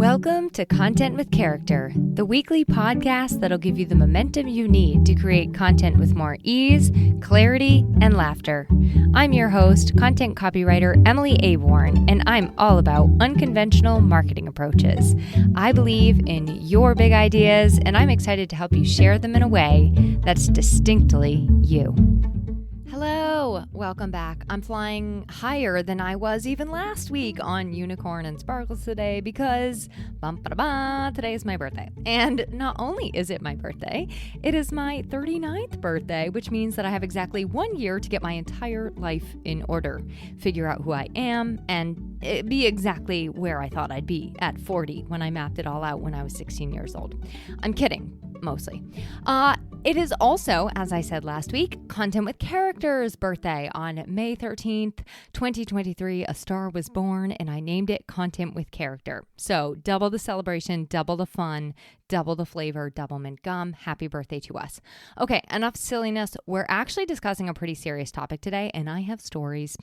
Welcome to Content with Character, the weekly podcast that'll give you the momentum you need to create content with more ease, clarity, and laughter. I'm your host, content copywriter Emily Aborn, and I'm all about unconventional marketing approaches. I believe in your big ideas, and I'm excited to help you share them in a way that's distinctly you. Hello, welcome back. I'm flying higher than I was even last week on Unicorn and Sparkles today because today is my birthday. And not only is it my birthday, it is my 39th birthday, which means that I have exactly 1 year to get my entire life in order, figure out who I am, and be exactly where I thought I'd be at 40 when I mapped it all out when I was 16 years old. I'm kidding, mostly. It is also, as I said last week, Content with Character's birthday. On May 13th, 2023, a star was born, and I named it Content with Character. So double the celebration, double the fun, double the flavor, double mint gum. Happy birthday to us. Okay, enough silliness. We're actually discussing a pretty serious topic today, and I have stories.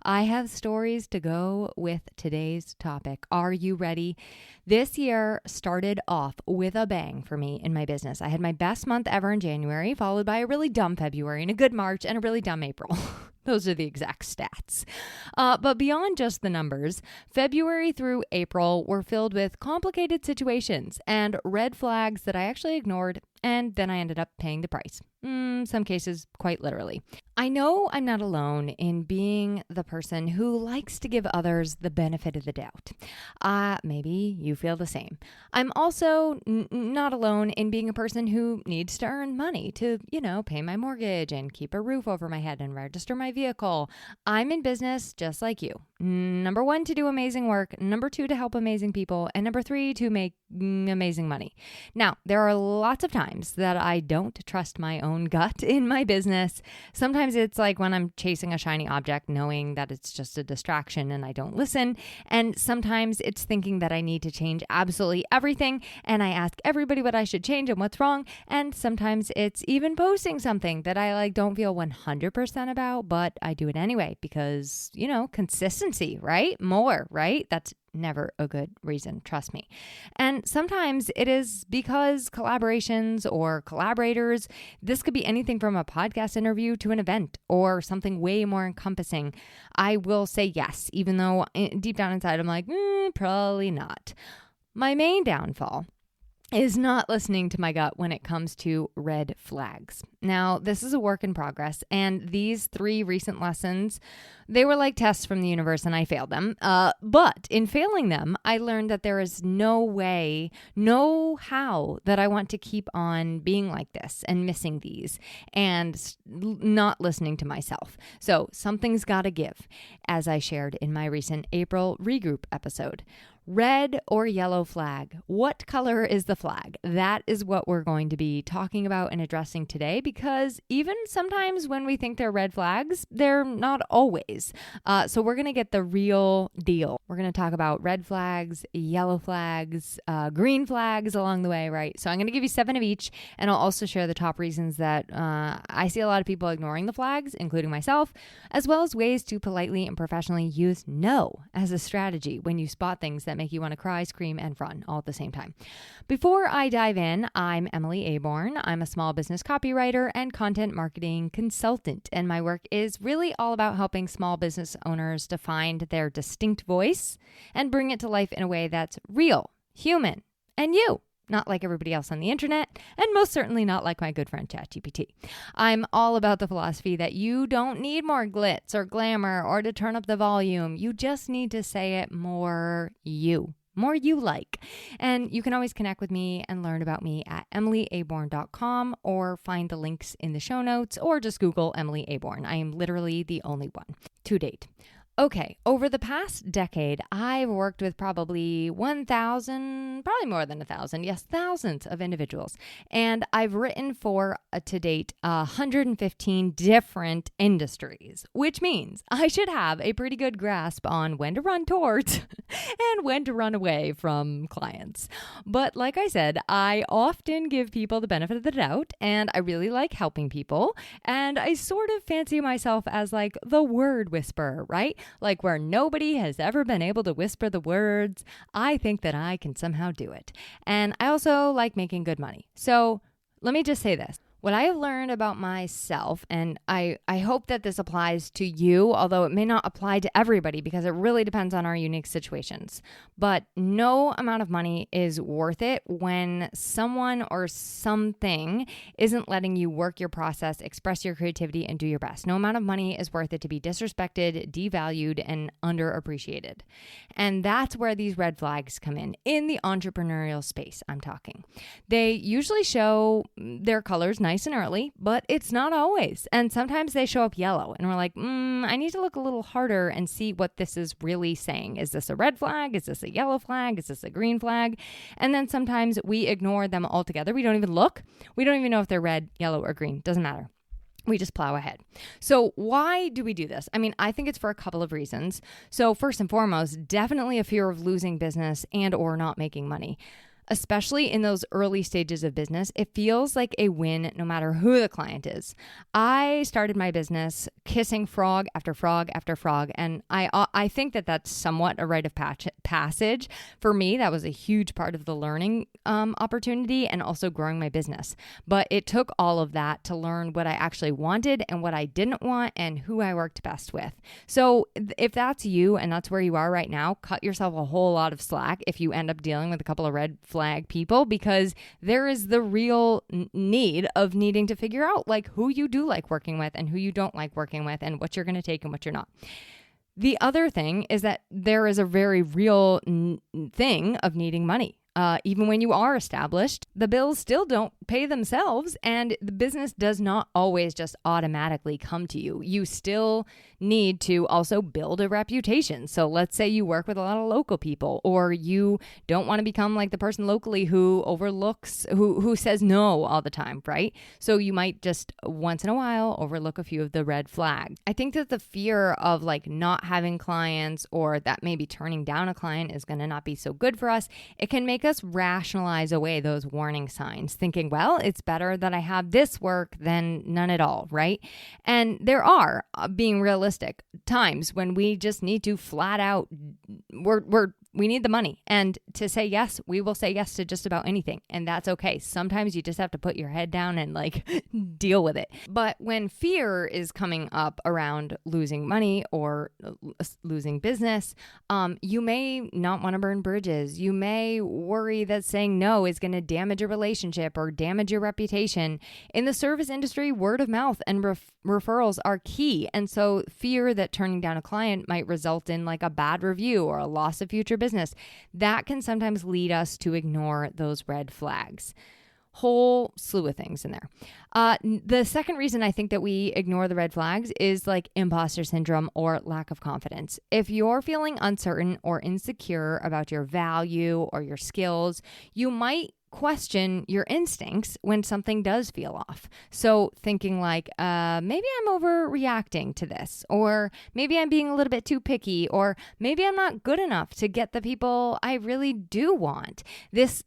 I have stories to go with today's topic. Are you ready? This year started off with a bang for me in my business. I had my best month ever in January, followed by a really dumb February and a good March and a really dumb April. Those are the exact stats. But beyond just the numbers, February through April were filled with complicated situations and red flags that I actually ignored, and then I ended up paying the price. Some cases, quite literally. I know I'm not alone in being the person who likes to give others the benefit of the doubt. Maybe you feel the same. I'm also not alone in being a person who needs to earn money to, pay my mortgage and keep a roof over my head and register my vehicle. I'm in business just like you. Number 1, to do amazing work. Number 2, to help amazing people. And number 3, to make amazing money. Now, there are lots of times that I don't trust my own gut in my business. Sometimes it's like when I'm chasing a shiny object, knowing that it's just a distraction and I don't listen. And sometimes it's thinking that I need to change absolutely everything. And I ask everybody what I should change and what's wrong. And sometimes it's even posting something that I don't feel 100% about, but I do it anyway because, consistency, right? More, right? That's never a good reason, trust me. And sometimes it is because collaborations or collaborators, this could be anything from a podcast interview to an event or something way more encompassing. I will say yes, even though deep down inside I'm like, probably not. My main downfall is not listening to my gut when it comes to red flags. Now, this is a work in progress, and these 3 recent lessons, they were like tests from the universe, and I failed them. But in failing them, I learned that there is no way, no how that I want to keep on being like this and missing these and not listening to myself. So something's got to give, as I shared in my recent April regroup episode. Red or yellow flag? What color is the flag? That is what we're going to be talking about and addressing today, because even sometimes when we think they're red flags, they're not always. So we're going to get the real deal. We're going to talk about red flags, yellow flags, green flags along the way, right? So I'm going to give you 7 of each, and I'll also share the top reasons that I see a lot of people ignoring the flags, including myself, as well as ways to politely and professionally use no as a strategy when you spot things that make you want to cry, scream, and run all at the same time. Before I dive in, I'm Emily Aborn. I'm a small business copywriter and content marketing consultant, and my work is really all about helping small business owners to find their distinct voice and bring it to life in a way that's real, human, and you. Not like everybody else on the internet, and most certainly not like my good friend ChatGPT. I'm all about the philosophy that you don't need more glitz or glamour or to turn up the volume. You just need to say it more you like. And you can always connect with me and learn about me at emilyaborn.com or find the links in the show notes or just Google Emily Aborn. I am literally the only one to date. Okay, over the past decade, I've worked with probably 1,000, probably more than 1,000, yes, thousands of individuals. And I've written for, to date, 115 different industries, which means I should have a pretty good grasp on when to run towards and when to run away from clients. But like I said, I often give people the benefit of the doubt, and I really like helping people. And I sort of fancy myself as like the word whisperer, right? like where nobody has ever been able to whisper the words. I think that I can somehow do it. And I also like making good money. So let me just say this. What I have learned about myself, and I hope that this applies to you, although it may not apply to everybody because it really depends on our unique situations. But no amount of money is worth it when someone or something isn't letting you work your process, express your creativity, and do your best. No amount of money is worth it to be disrespected, devalued, and underappreciated. And that's where these red flags come in the entrepreneurial space, I'm talking. They usually show their colors nice and early, but it's not always. And sometimes they show up yellow and we're like, I need to look a little harder and see what this is really saying. Is this a red flag? Is this a yellow flag? Is this a green flag? And then sometimes we ignore them altogether. We don't even look. We don't even know if they're red, yellow, or green. Doesn't matter. We just plow ahead. So why do we do this? I mean, I think it's for a couple of reasons. So first and foremost, definitely a fear of losing business and or not making money. Especially in those early stages of business, it feels like a win no matter who the client is. I started my business kissing frog after frog after frog, and I think that that's somewhat a rite of passage. For me, that was a huge part of the learning opportunity and also growing my business. But it took all of that to learn what I actually wanted and what I didn't want and who I worked best with. So if that's you and that's where you are right now, cut yourself a whole lot of slack if you end up dealing with a couple of red flag people, because there is the real need of needing to figure out like who you do like working with and who you don't like working with and what you're going to take and what you're not. The other thing is that there is a very real thing of needing money. Even when you are established, the bills still don't pay themselves and the business does not always just automatically come to you. You still need to also build a reputation. So let's say you work with a lot of local people, or you don't want to become like the person locally who overlooks, who says no all the time, right? So you might just once in a while overlook a few of the red flags. I think that the fear of like not having clients or that maybe turning down a client is going to not be so good for us. It can make us rationalize away those warning signs, thinking, well, it's better that I have this work than none at all, right? And there are, being realistic, times when we just need to flat out, we need the money. And to say yes, we will say yes to just about anything. And that's okay. Sometimes you just have to put your head down and like deal with it. But when fear is coming up around losing money or losing business, you may not want to burn bridges. You may worry that saying no is going to damage a relationship or damage your reputation. In the service industry, word of mouth and referrals are key. And so fear that turning down a client might result in like a bad review or a loss of future business, that can sometimes lead us to ignore those red flags. Whole slew of things in there. The second reason I think that we ignore the red flags is like imposter syndrome or lack of confidence. If you're feeling uncertain or insecure about your value or your skills, you might question your instincts when something does feel off. So thinking like, maybe I'm overreacting to this, or maybe I'm being a little bit too picky, or maybe I'm not good enough to get the people I really do want.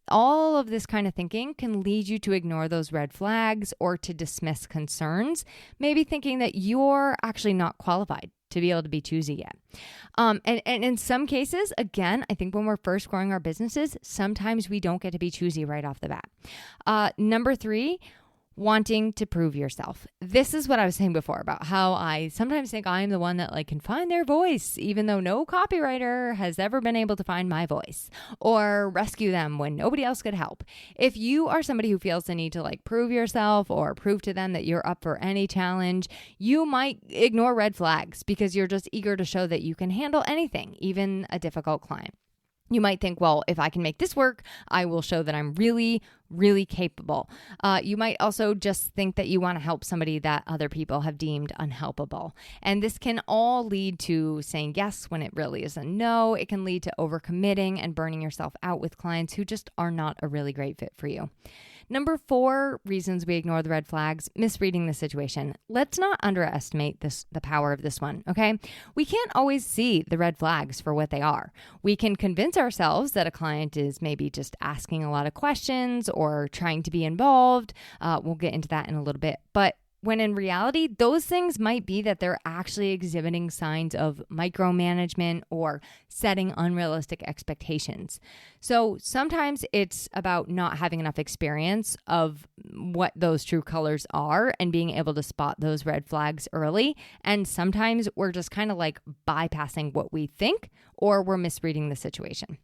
All of this kind of thinking can lead you to ignore those red flags or to dismiss concerns, maybe thinking that you're actually not qualified to be able to be choosy yet. And in some cases, again, I think when we're first growing our businesses, sometimes we don't get to be choosy right off the bat. Number 3, wanting to prove yourself. This is what I was saying before about how I sometimes think I'm the one that like can find their voice, even though no copywriter has ever been able to find my voice or rescue them when nobody else could help. If you are somebody who feels the need to like prove yourself or prove to them that you're up for any challenge, you might ignore red flags because you're just eager to show that you can handle anything, even a difficult client. You might think, well, if I can make this work, I will show that I'm really, really capable. You might also just think that you want to help somebody that other people have deemed unhelpable. And this can all lead to saying yes when it really is a no. It can lead to overcommitting and burning yourself out with clients who just are not a really great fit for you. Number 4 reasons we ignore the red flags, misreading the situation. Let's not underestimate the power of this one, okay? We can't always see the red flags for what they are. We can convince ourselves that a client is maybe just asking a lot of questions or trying to be involved. We'll get into that in a little bit. But when in reality, those things might be that they're actually exhibiting signs of micromanagement or setting unrealistic expectations. So sometimes it's about not having enough experience of what those true colors are and being able to spot those red flags early. And sometimes we're just kind of like bypassing what we think, or we're misreading the situation.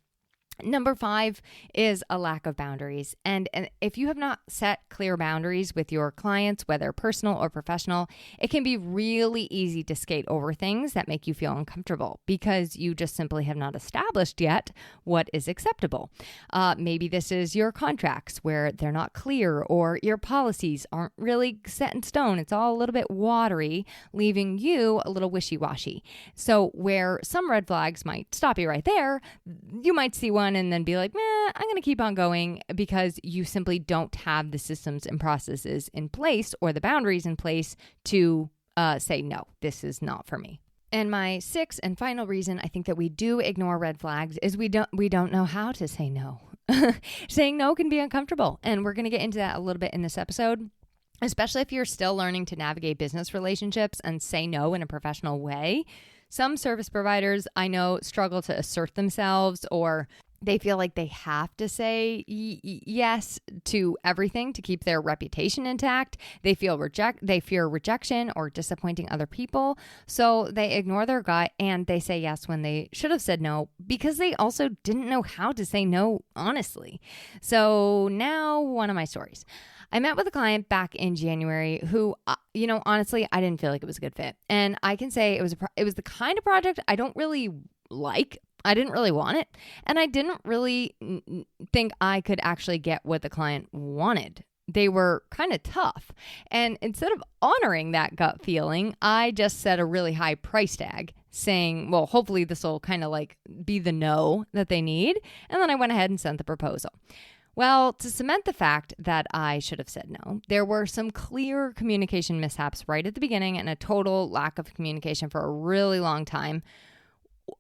Number 5 is a lack of boundaries. And if you have not set clear boundaries with your clients, whether personal or professional, it can be really easy to skate over things that make you feel uncomfortable because you just simply have not established yet what is acceptable. Maybe this is your contracts where they're not clear, or your policies aren't really set in stone. It's all a little bit watery, leaving you a little wishy-washy. So where some red flags might stop you right there, you might see one and then be like, I'm going to keep on going, because you simply don't have the systems and processes in place or the boundaries in place to say, no, this is not for me. And my 6th and final reason I think that we do ignore red flags is we don't know how to say no. Saying no can be uncomfortable. And we're going to get into that a little bit in this episode, especially if you're still learning to navigate business relationships and say no in a professional way. Some service providers I know struggle to assert themselves, or they feel like they have to say yes to everything to keep their reputation intact. They fear rejection or disappointing other people. So they ignore their gut and they say yes when they should have said no, because they also didn't know how to say no honestly. So now, one of my stories. I met with a client back in January who, honestly, I didn't feel like it was a good fit. And I can say it was the kind of project I don't really like. I didn't really want it. And I didn't really think I could actually get what the client wanted. They were kind of tough. And instead of honoring that gut feeling, I just set a really high price tag, saying, well, hopefully this will kind of like be the no that they need. And then I went ahead and sent the proposal. Well, to cement the fact that I should have said no, there were some clear communication mishaps right at the beginning and a total lack of communication for a really long time,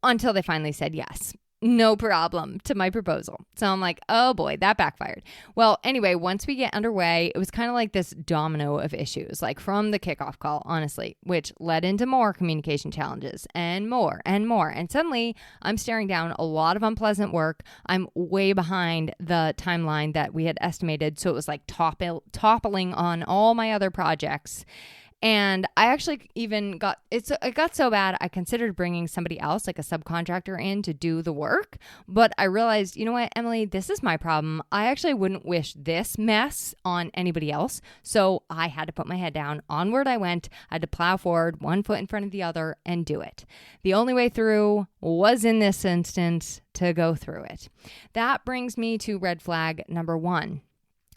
until they finally said yes. No problem to my proposal. So I'm like, oh boy, that backfired. Well, anyway, once we get underway, it was kind of like this domino of issues, like from the kickoff call, honestly, which led into more communication challenges and more and more. And suddenly I'm staring down a lot of unpleasant work. I'm way behind the timeline that we had estimated. So it was like toppling on all my other projects. And I actually even it got so bad, I considered bringing somebody else, like a subcontractor, in to do the work. But I realized, you know what, Emily, this is my problem. I actually wouldn't wish this mess on anybody else. So I had to put my head down. Onward I went. I had to plow forward, one foot in front of the other, and do it. The only way through was, in this instance, to go through it. That brings me to red flag number 1,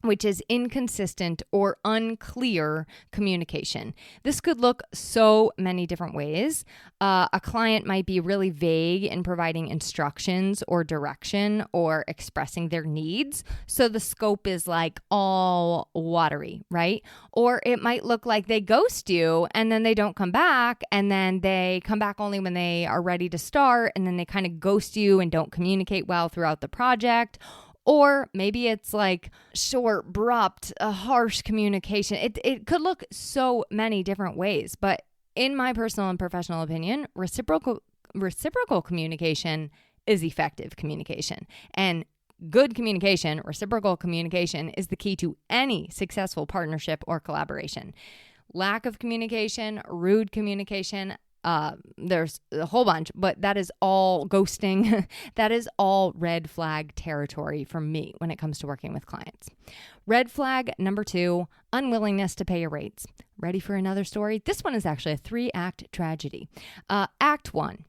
which is inconsistent or unclear communication. This could look so many different ways. A client might be really vague in providing instructions or direction or expressing their needs. So the scope is like all watery, right? Or it might look like they ghost you and then they don't come back, and then they come back only when they are ready to start, and then they kind of ghost you and don't communicate well throughout the project. Or maybe it's like short, abrupt, harsh communication. It could look so many different ways. But in my personal and professional opinion, reciprocal communication is effective communication. And good communication, reciprocal communication, is the key to any successful partnership or collaboration. Lack of communication, rude communication, there's a whole bunch, but that is all ghosting. That is all red flag territory for me when it comes to working with clients. Red flag number 2, unwillingness to pay your rates. Ready for another story? This one is actually a 3-act tragedy. Act 1.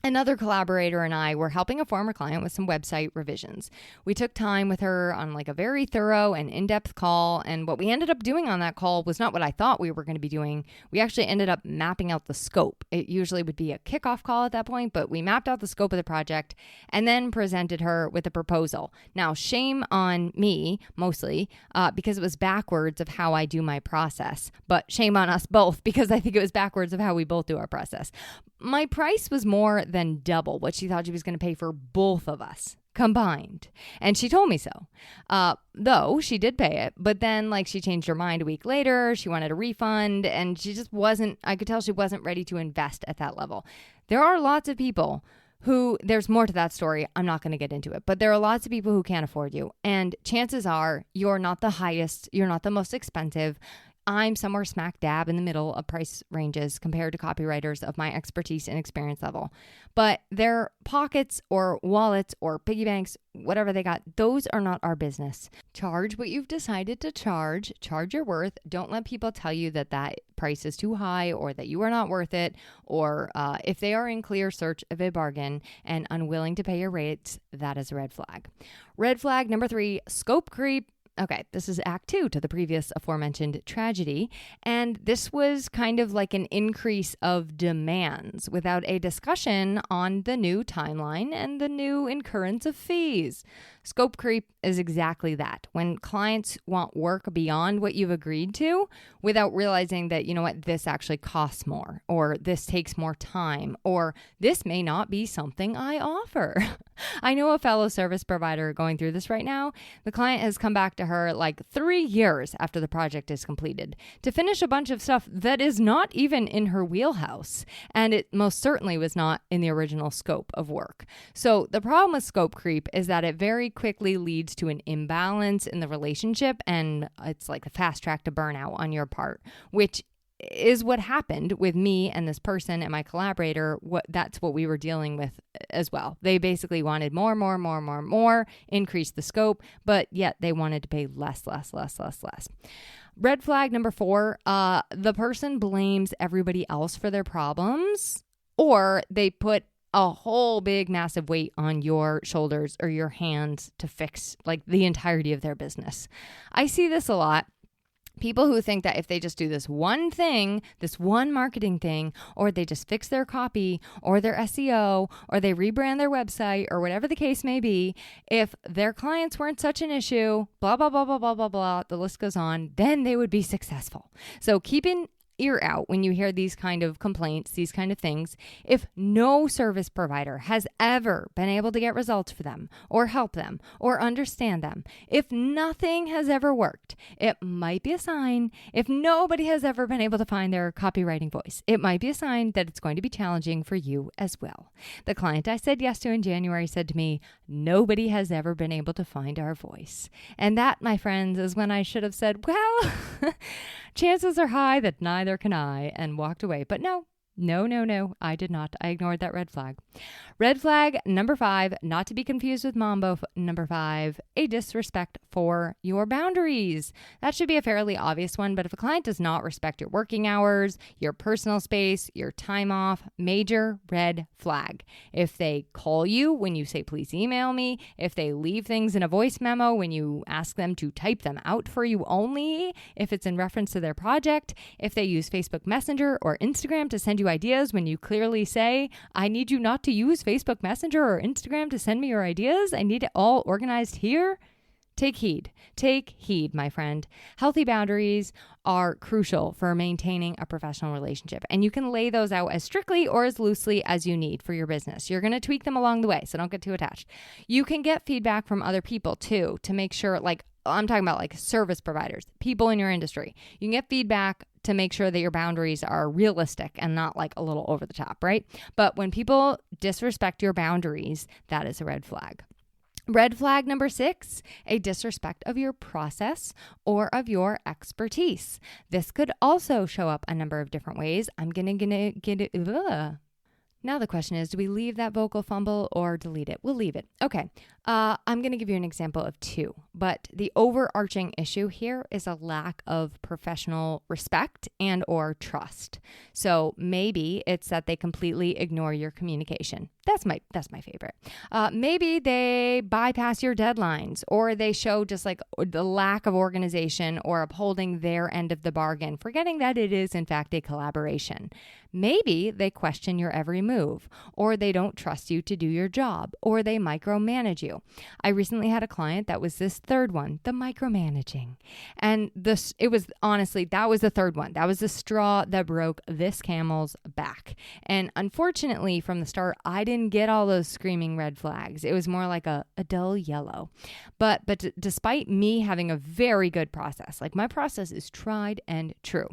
Another collaborator and I were helping a former client with some website revisions. We took time with her on like a very thorough and in-depth call, and what we ended up doing on that call was not what I thought we were going to be doing. We actually ended up mapping out the scope. It usually would be a kickoff call at that point, but we mapped out the scope of the project and then presented her with a proposal. Now, shame on me, mostly, because it was backwards of how I do my process, but shame on us both because I think it was backwards of how we both do our process. My price was more than double what she thought she was going to pay for both of us combined. And she told me so. Though she did pay it, but then like she changed her mind a week later. She wanted a refund and she just I could tell she wasn't ready to invest at that level. There are lots of people who, there's more to that story. I'm not going to get into it, but there are lots of people who can't afford you. And chances are you're not the highest, you're not the most expensive. I'm somewhere smack dab in the middle of price ranges compared to copywriters of my expertise and experience level. But their pockets or wallets or piggy banks, whatever they got, those are not our business. Charge what you've decided to charge your worth. Don't let people tell you that price is too high or that you are not worth it. Or if they are in clear search of a bargain and unwilling to pay your rates, that is a red flag. Red flag number 3, scope creep. Okay, this is Act 2 to the previous aforementioned tragedy, and this was kind of like an increase of demands without a discussion on the new timeline and the new incurrence of fees. Scope creep is exactly that. When clients want work beyond what you've agreed to without realizing that, you know what, this actually costs more, or this takes more time, or this may not be something I offer. I know a fellow service provider going through this right now. The client has come back to her like 3 years after the project is completed to finish a bunch of stuff that is not even in her wheelhouse. And it most certainly was not in the original scope of work. So the problem with scope creep is that it very quickly leads to an imbalance in the relationship, and it's like a fast track to burnout on your part, which is what happened with me and this person and my collaborator. That's what we were dealing with as well. They basically wanted more, increase the scope, but yet they wanted to pay less. Red flag number 4, the person blames everybody else for their problems, or they put a whole big massive weight on your shoulders or your hands to fix like the entirety of their business. I see this a lot. People who think that if they just do this one thing, this one marketing thing, or they just fix their copy or their SEO, or they rebrand their website, or whatever the case may be, if their clients weren't such an issue, blah, blah, blah, blah, blah, blah, blah, the list goes on, then they would be successful. So keep an ear out when you hear these kind of complaints, these kind of things. If no service provider has ever been able to get results for them or help them or understand them, if nothing has ever worked, it might be a sign. If nobody has ever been able to find their copywriting voice, it might be a sign that it's going to be challenging for you as well. The client I said yes to in January said to me, nobody has ever been able to find our voice. And that, my friends, is when I should have said, well, chances are high that neither can I, and walked away. But no, I did not. I ignored that red flag. Red flag number 5, not to be confused with Mambo number 5, a disrespect for your boundaries. That should be a fairly obvious one, but if a client does not respect your working hours, your personal space, your time off, major red flag. If they call you when you say, please email me, if they leave things in a voice memo when you ask them to type them out for you only, if it's in reference to their project, if they use Facebook Messenger or Instagram to send you ideas when you clearly say, I need you not to use Facebook Messenger or Instagram to send me your ideas. I need it all organized here. Take heed. Take heed, my friend. Healthy boundaries are crucial for maintaining a professional relationship, and you can lay those out as strictly or as loosely as you need for your business. You're going to tweak them along the way, so don't get too attached. You can get feedback from other people too to make sure, like I'm talking about like service providers, people in your industry. You can get feedback to make sure that your boundaries are realistic and not like a little over the top, right? But when people disrespect your boundaries, that is a red flag. Red flag number 6, a disrespect of your process or of your expertise. This could also show up a number of different ways. I'm gonna get it. Now the question is, do we leave that vocal fumble or delete it? We'll leave it. Okay. I'm going to give you an example of 2, but the overarching issue here is a lack of professional respect and or trust. So maybe it's that they completely ignore your communication. That's my favorite. Maybe they bypass your deadlines, or they show just like the lack of organization or upholding their end of the bargain, forgetting that it is in fact a collaboration. Maybe they question your every move, or they don't trust you to do your job, or they micromanage you. I recently had a client that was this third one, the micromanaging. And that was the third one. That was the straw that broke this camel's back. And unfortunately, from the start, I didn't get all those screaming red flags. It was more like a dull yellow. But despite me having a very good process, like my process is tried and true,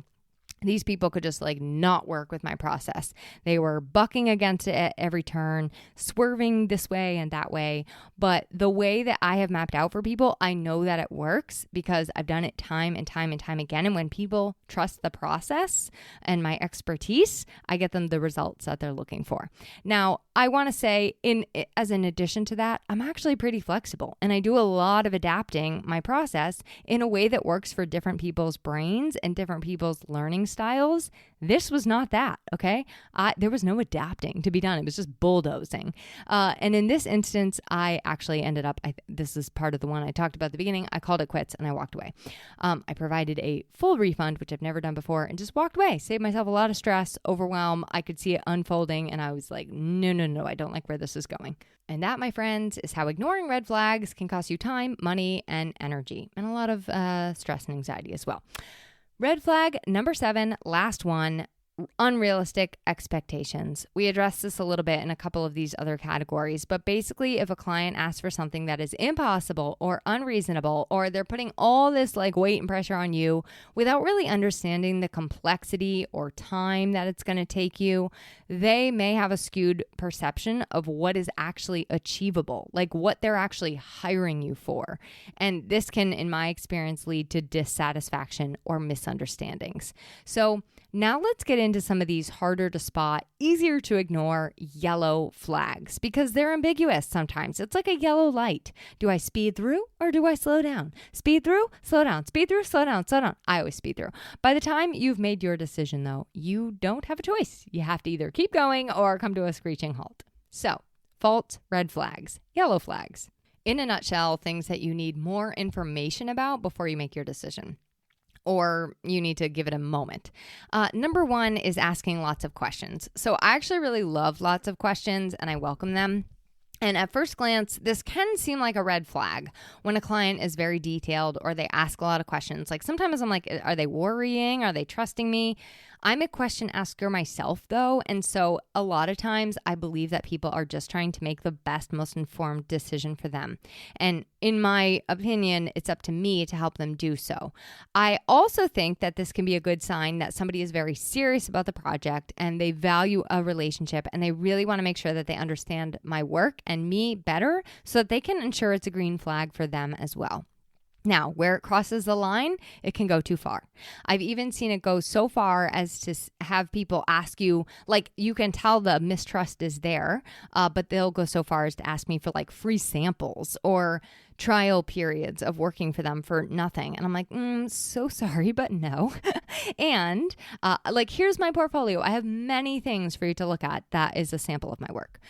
these people could just not work with my process. They were bucking against it at every turn, swerving this way and that way. But the way that I have mapped out for people, I know that it works because I've done it time and time and time again. And when people trust the process and my expertise, I get them the results that they're looking for. Now, I want to say as an addition to that, I'm actually pretty flexible and I do a lot of adapting my process in a way that works for different people's brains and different people's learning styles. This was not that, okay? There was no adapting to be done. It was just bulldozing. And in this instance, I actually ended up, this is part of the one I talked about at the beginning, I called it quits and I walked away. I provided a full refund, which I've never done before, and just walked away, saved myself a lot of stress, overwhelm. I could see it unfolding and I was like, no, I don't like where this is going. And that, my friends, is how ignoring red flags can cost you time, money, and energy, and a lot of stress and anxiety as well. Red flag number 7, last one, unrealistic expectations. We addressed this a little bit in a couple of these other categories, but basically if a client asks for something that is impossible or unreasonable, or they're putting all this weight and pressure on you without really understanding the complexity or time that it's going to take you, they may have a skewed perception of what is actually achievable, like what they're actually hiring you for. And this can, in my experience, lead to dissatisfaction or misunderstandings. So now let's get into some of these harder to spot, easier to ignore yellow flags because they're ambiguous sometimes. It's like a yellow light. Do I speed through or do I slow down? Speed through, slow down, speed through, slow down, slow down. I always speed through. By the time you've made your decision though, you don't have a choice. You have to either keep going or come to a screeching halt. So, false red flags, yellow flags. In a nutshell, things that you need more information about before you make your decision, or you need to give it a moment. Number 1 is asking lots of questions. So I actually really love lots of questions and I welcome them. And at first glance, this can seem like a red flag when a client is very detailed or they ask a lot of questions. Like sometimes I'm like, are they worrying? Are they trusting me? I'm a question asker myself though. And so a lot of times I believe that people are just trying to make the best, most informed decision for them. And in my opinion, it's up to me to help them do so. I also think that this can be a good sign that somebody is very serious about the project and they value a relationship and they really want to make sure that they understand my work and me better so that they can ensure it's a green flag for them as well. Now, where it crosses the line, it can go too far. I've even seen it go so far as to have people ask you, you can tell the mistrust is there, but they'll go so far as to ask me for free samples or trial periods of working for them for nothing. And I'm like, so sorry, but no. And here's my portfolio. I have many things for you to look at. That is a sample of my work.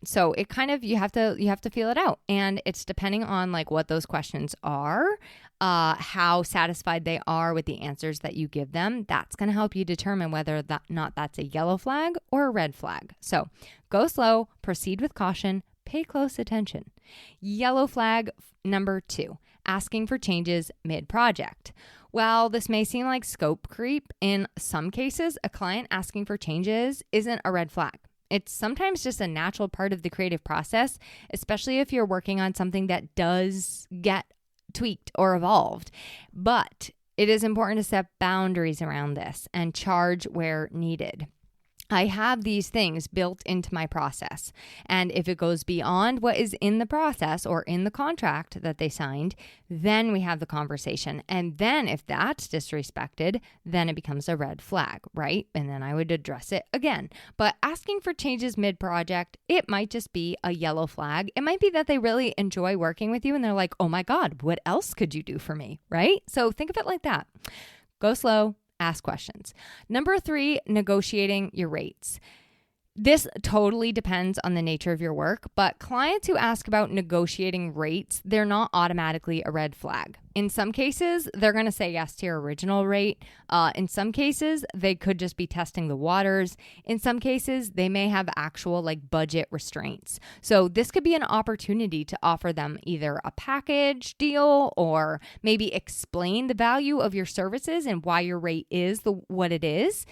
So it kind of, you have to feel it out. And it's depending on what those questions are, how satisfied they are with the answers that you give them. That's going to help you determine whether that's a yellow flag or a red flag. So go slow, proceed with caution, pay close attention. Yellow flag number 2, asking for changes mid-project. While this may seem like scope creep, in some cases, a client asking for changes isn't a red flag. It's sometimes just a natural part of the creative process, especially if you're working on something that does get tweaked or evolved. But it is important to set boundaries around this and charge where needed. I have these things built into my process. And if it goes beyond what is in the process or in the contract that they signed, then we have the conversation. And then if that's disrespected, then it becomes a red flag, right? And then I would address it again. But asking for changes mid-project, it might just be a yellow flag. It might be that they really enjoy working with you and they're like, oh my God, what else could you do for me, right? So think of it like that. Go slow. Ask questions. Number 3, negotiating your rates. This totally depends on the nature of your work, but clients who ask about negotiating rates, they're not automatically a red flag. In some cases, they're going to say yes to your original rate. In some cases, they could just be testing the waters. In some cases, they may have actual like budget restraints. So this could be an opportunity to offer them either a package deal or maybe explain the value of your services and why your rate is what it is.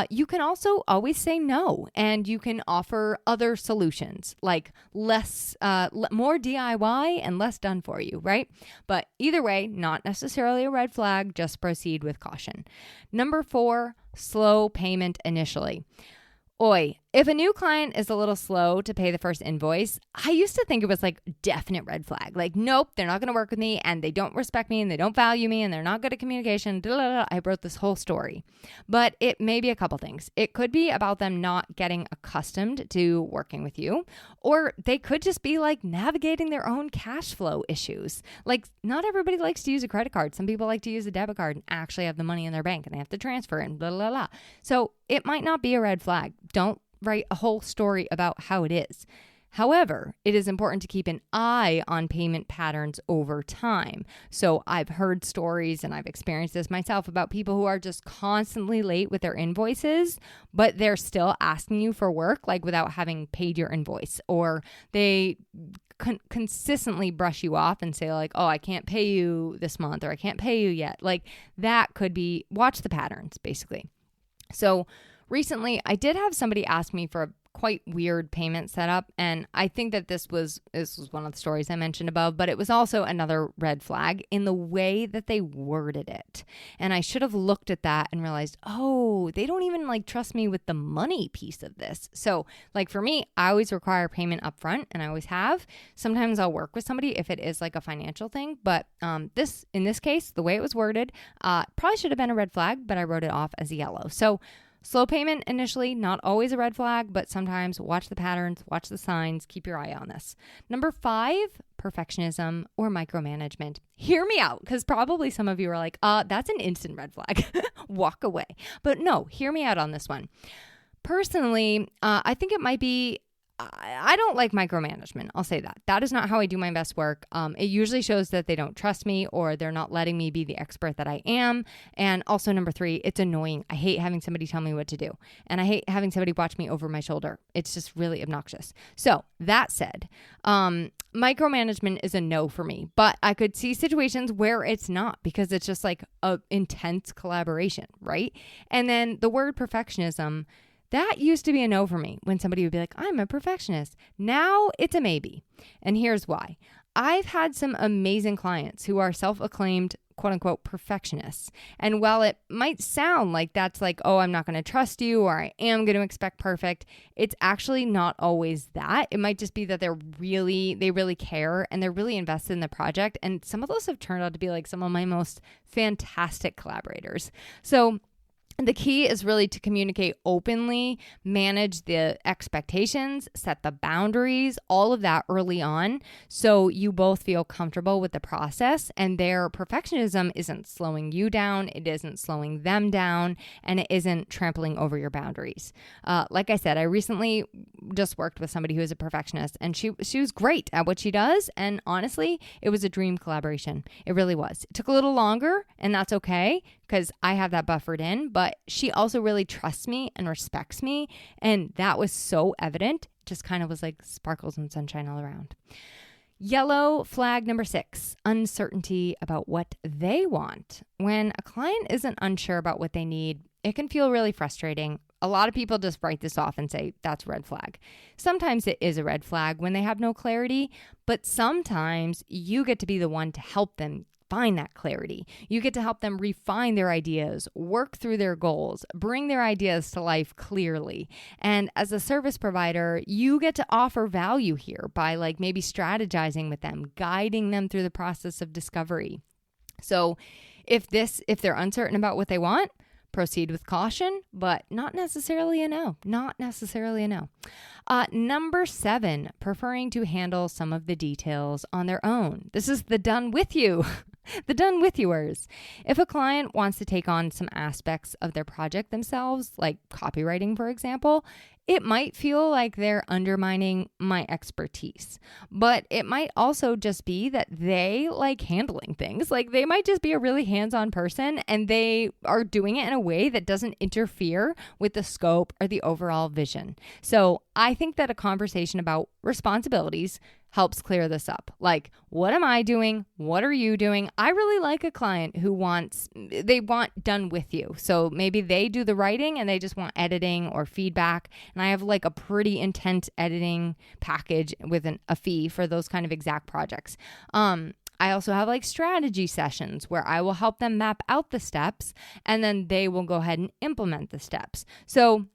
You can also always say no, and you can offer other solutions like more DIY and less done for you, right? But either way, not necessarily a red flag, just proceed with caution. Number 4, slow payment initially. If a new client is a little slow to pay the first invoice, I used to think it was like definite red flag. Like, nope, they're not going to work with me and they don't respect me and they don't value me and they're not good at communication. I wrote this whole story. But it may be a couple things. It could be about them not getting accustomed to working with you, or they could just be like navigating their own cash flow issues. Like, not everybody likes to use a credit card. Some people like to use a debit card and actually have the money in their bank and they have to transfer it and . So it might not be a red flag. Don't write a whole story about how it is. However, it is important to keep an eye on payment patterns over time. So I've heard stories and I've experienced this myself about people who are just constantly late with their invoices, but they're still asking you for work like without having paid your invoice, or they consistently brush you off and say like, oh, I can't pay you this month, or I can't pay you yet. Like that could be, watch the patterns basically. So recently, I did have somebody ask me for a quite weird payment setup, and I think that this was one of the stories I mentioned above, but it was also another red flag in the way that they worded it. And I should have looked at that and realized, oh, they don't even like trust me with the money piece of this. So like for me, I always require payment up front, and I always have. Sometimes I'll work with somebody if it is like a financial thing, but in this case, the way it was worded, probably should have been a red flag, but I wrote it off as a yellow. So slow payment initially, not always a red flag, but sometimes watch the patterns, watch the signs, keep your eye on this. Number 5, perfectionism or micromanagement. Hear me out, because probably some of you are like, that's an instant red flag. Walk away. But no, hear me out on this one. Personally, I think it might be, I don't like micromanagement. I'll say that. That is not how I do my best work. It usually shows that they don't trust me or they're not letting me be the expert that I am. And also number 3, it's annoying. I hate having somebody tell me what to do. And I hate having somebody watch me over my shoulder. It's just really obnoxious. So that said, micromanagement is a no for me, but I could see situations where it's not, because it's just like a intense collaboration, right? And then the word perfectionism, that used to be a no for me when somebody would be like, I'm a perfectionist. Now it's a maybe. And here's why. I've had some amazing clients who are self-acclaimed, quote unquote, perfectionists. And while it might sound like that's like, oh, I'm not going to trust you, or I am going to expect perfect, it's actually not always that. It might just be that they really care and they're really invested in the project. And some of those have turned out to be like some of my most fantastic collaborators. So the key is really to communicate openly, manage the expectations, set the boundaries, all of that early on, so you both feel comfortable with the process and their perfectionism isn't slowing you down, it isn't slowing them down, and it isn't trampling over your boundaries. Like I said, I recently just worked with somebody who is a perfectionist, and she was great at what she does, and honestly, it was a dream collaboration. It really was. It took a little longer, and that's okay, because I have that buffered in, but she also really trusts me and respects me. And that was so evident. Just kind of was like sparkles and sunshine all around. Yellow flag number 6, uncertainty about what they want. When a client isn't unsure about what they need, it can feel really frustrating. A lot of people just write this off and say, that's a red flag. Sometimes it is a red flag when they have no clarity, but sometimes you get to be the one to help them find that clarity. You get to help them refine their ideas, work through their goals, bring their ideas to life clearly. And as a service provider, you get to offer value here by like maybe strategizing with them, guiding them through the process of discovery. So if they're uncertain about what they want, proceed with caution, but not necessarily a no. Number 7, preferring to handle some of the details on their own. This is the done with you. The done with youers. If a client wants to take on some aspects of their project themselves, like copywriting, for example, it might feel like they're undermining my expertise, but it might also just be that they like handling things. Like they might just be a really hands-on person and they are doing it in a way that doesn't interfere with the scope or the overall vision. So I think that a conversation about responsibilities helps clear this up. Like, what am I doing? What are you doing? I really like a client who want done with you. So maybe they do the writing and they just want editing or feedback. And I have like a pretty intense editing package with a fee for those kind of exact projects. I also have like strategy sessions where I will help them map out the steps and then they will go ahead and implement the steps. So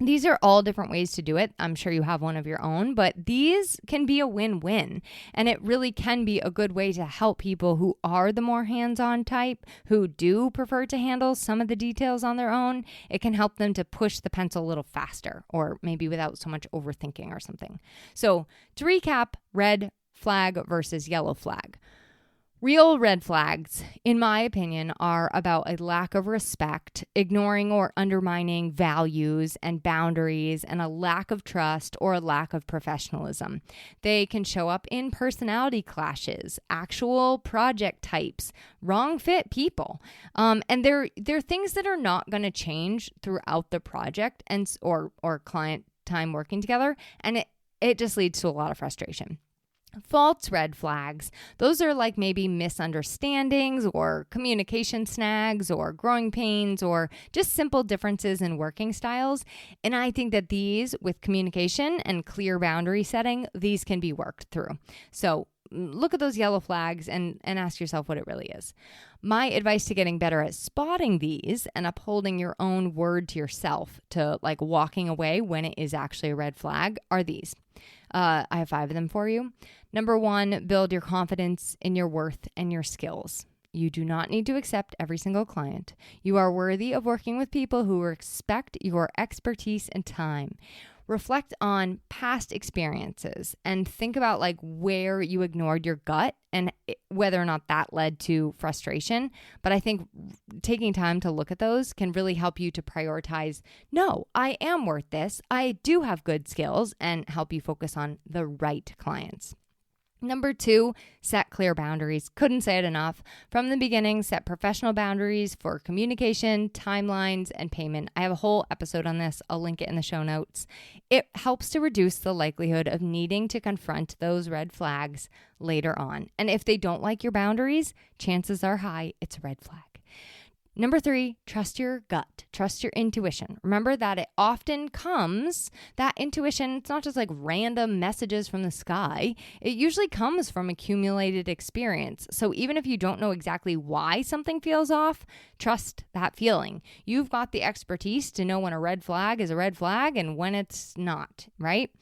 these are all different ways to do it. I'm sure you have one of your own, but these can be a win-win. And it really can be a good way to help people who are the more hands-on type, who do prefer to handle some of the details on their own. It can help them to push the pencil a little faster, or maybe without so much overthinking or something. So to recap, red flag versus yellow flag. Real red flags, in my opinion, are about a lack of respect, ignoring or undermining values and boundaries, and a lack of trust or a lack of professionalism. They can show up in personality clashes, actual project types, wrong fit people. And they're things that are not going to change throughout the project and or client time working together. And it just leads to a lot of frustration. False red flags. Those are like maybe misunderstandings or communication snags or growing pains or just simple differences in working styles. And I think that these, with communication and clear boundary setting, these can be worked through. So look at those yellow flags and ask yourself what it really is. My advice to getting better at spotting these and upholding your own word to yourself, to like walking away when it is actually a red flag, are these. I have 5 of them for you. Number 1, build your confidence in your worth and your skills. You do not need to accept every single client. You are worthy of working with people who respect your expertise and time. Reflect on past experiences and think about like where you ignored your gut and whether or not that led to frustration. But I think taking time to look at those can really help you to prioritize, no, I am worth this. I do have good skills, and help you focus on the right clients. Number 2, set clear boundaries. Couldn't say it enough. From the beginning, set professional boundaries for communication, timelines, and payment. I have a whole episode on this. I'll link it in the show notes. It helps to reduce the likelihood of needing to confront those red flags later on. And if they don't like your boundaries, chances are high it's a red flag. Number 3, trust your gut, trust your intuition. Remember that it often comes, that intuition, it's not just like random messages from the sky. It usually comes from accumulated experience. So even if you don't know exactly why something feels off, trust that feeling. You've got the expertise to know when a red flag is a red flag and when it's not, right?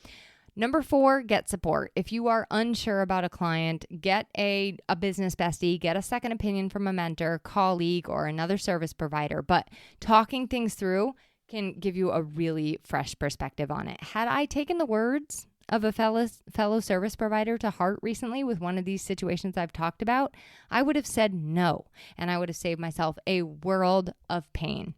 Number 4, get support. If you are unsure about a client, get a business bestie, get a second opinion from a mentor, colleague, or another service provider. But talking things through can give you a really fresh perspective on it. Had I taken the words of a fellow service provider to heart recently with one of these situations I've talked about, I would have said no, and I would have saved myself a world of pain.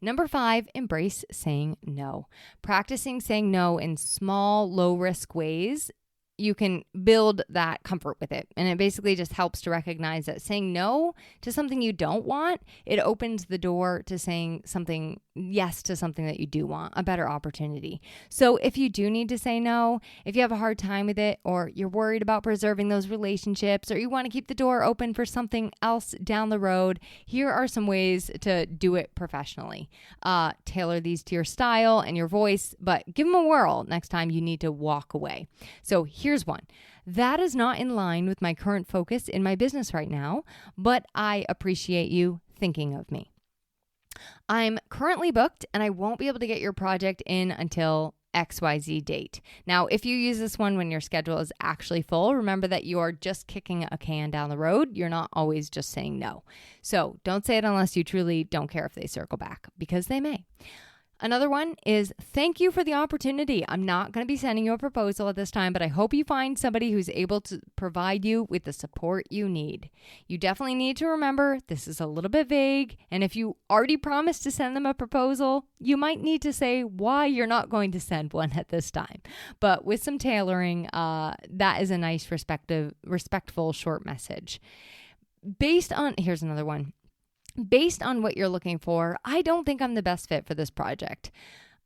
Number 5, embrace saying no. Practicing saying no in small, low-risk ways, you can build that comfort with it. And it basically just helps to recognize that saying no to something you don't want, it opens the door to saying yes to something that you do want, a better opportunity. So if you do need to say no, if you have a hard time with it, or you're worried about preserving those relationships, or you want to keep the door open for something else down the road, here are some ways to do it professionally. Tailor these to your style and your voice, but give them a whirl next time you need to walk away. So here's one. That is not in line with my current focus in my business right now, but I appreciate you thinking of me. I'm currently booked and I won't be able to get your project in until XYZ date. Now, if you use this one when your schedule is actually full, remember that you're just kicking a can down the road. You're not always just saying no. So don't say it unless you truly don't care if they circle back, because they may. Another one is thank you for the opportunity. I'm not going to be sending you a proposal at this time, but I hope you find somebody who's able to provide you with the support you need. You definitely need to remember this is a little bit vague, and if you already promised to send them a proposal, you might need to say why you're not going to send one at this time. But with some tailoring, that is a nice, respectful short message. Here's another one. Based on what you're looking for, I don't think I'm the best fit for this project.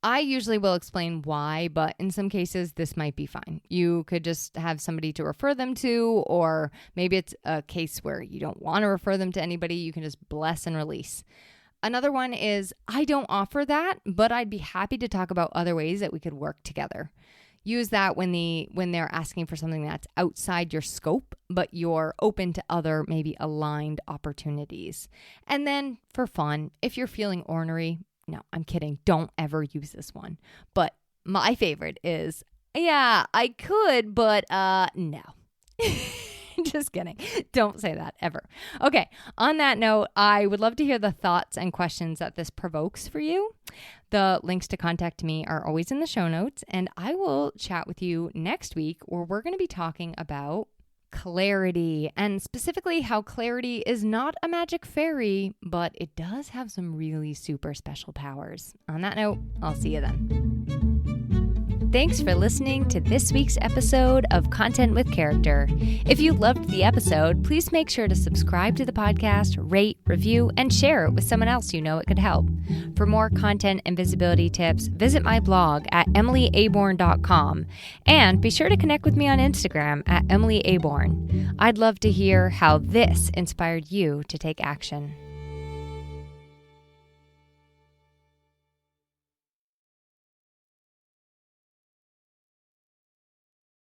I usually will explain why, but in some cases, this might be fine. You could just have somebody to refer them to, or maybe it's a case where you don't want to refer them to anybody. You can just bless and release. Another one is, I don't offer that, but I'd be happy to talk about other ways that we could work together. Use that when they're asking for something that's outside your scope, but you're open to other maybe aligned opportunities. And then for fun, if you're feeling ornery, no, I'm kidding. Don't ever use this one. But my favorite is, yeah, I could, but no. Just kidding. Don't say that ever. Okay. On that note, I would love to hear the thoughts and questions that this provokes for you. The links to contact me are always in the show notes, and I will chat with you next week where we're going to be talking about clarity, and specifically how clarity is not a magic fairy, but it does have some really super special powers. On that note, I'll see you then. Thanks for listening to this week's episode of Content with Character. If you loved the episode, please make sure to subscribe to the podcast, rate, review, and share it with someone else you know it could help. For more content and visibility tips, visit my blog at emilyaborn.com, and be sure to connect with me on Instagram at emilyaborn. I'd love to hear how this inspired you to take action.